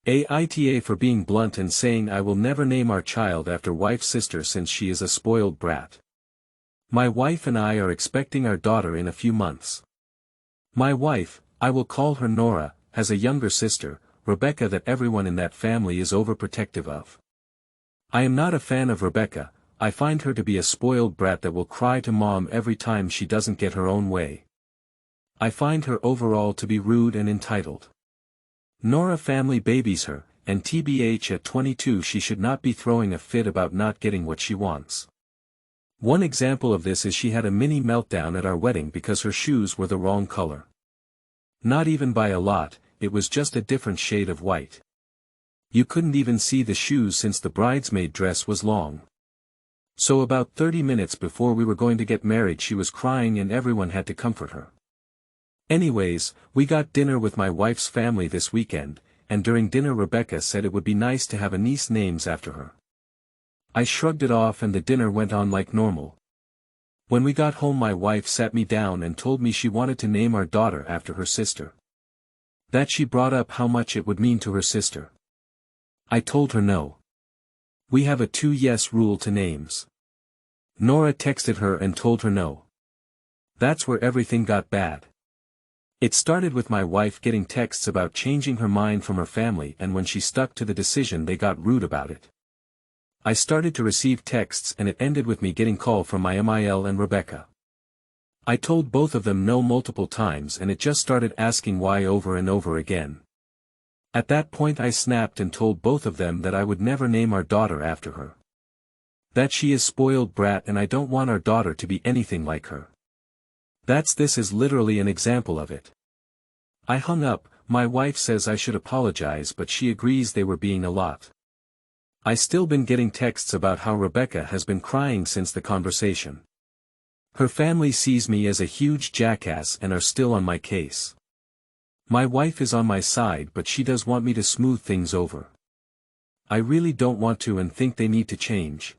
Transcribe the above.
AITA for being blunt and saying I will never name our child after wife's sister since she is a spoiled brat. My wife and I are expecting our daughter in a few months. My wife, I will call her Nora, has a younger sister, Rebecca, that everyone in that family is overprotective of. I am not a fan of Rebecca. I find her to be a spoiled brat that will cry to mom every time she doesn't get her own way. I find her overall to be rude and entitled. Nora family babies her, and TBH at 22 she should not be throwing a fit about not getting what she wants. One example of this is she had a mini meltdown at our wedding because her shoes were the wrong color. Not even by a lot, it was just a different shade of white. You couldn't even see the shoes since the bridesmaid dress was long. So about 30 minutes before we were going to get married she was crying and everyone had to comfort her. Anyways, we got dinner with my wife's family this weekend, and during dinner Rebecca said it would be nice to have a niece named after her. I shrugged it off and the dinner went on like normal. When we got home my wife sat me down and told me she wanted to name our daughter after her sister. That she brought up how much it would mean to her sister. I told her no. We have a 2-yes rule to names. Nora texted her and told her no. That's where everything got bad. It started with my wife getting texts about changing her mind from her family, and when she stuck to the decision they got rude about it. I started to receive texts and it ended with me getting call from my MIL and Rebecca. I told both of them no multiple times and it just started asking why over and over again. At that point I snapped and told both of them that I would never name our daughter after her. That she is spoiled brat and I don't want our daughter to be anything like her. This is literally an example of it. I hung up. My wife says I should apologize but she agrees they were being a lot. I still been getting texts about how Rebecca has been crying since the conversation. Her family sees me as a huge jackass and are still on my case. My wife is on my side but she does want me to smooth things over. I really don't want to and think they need to change.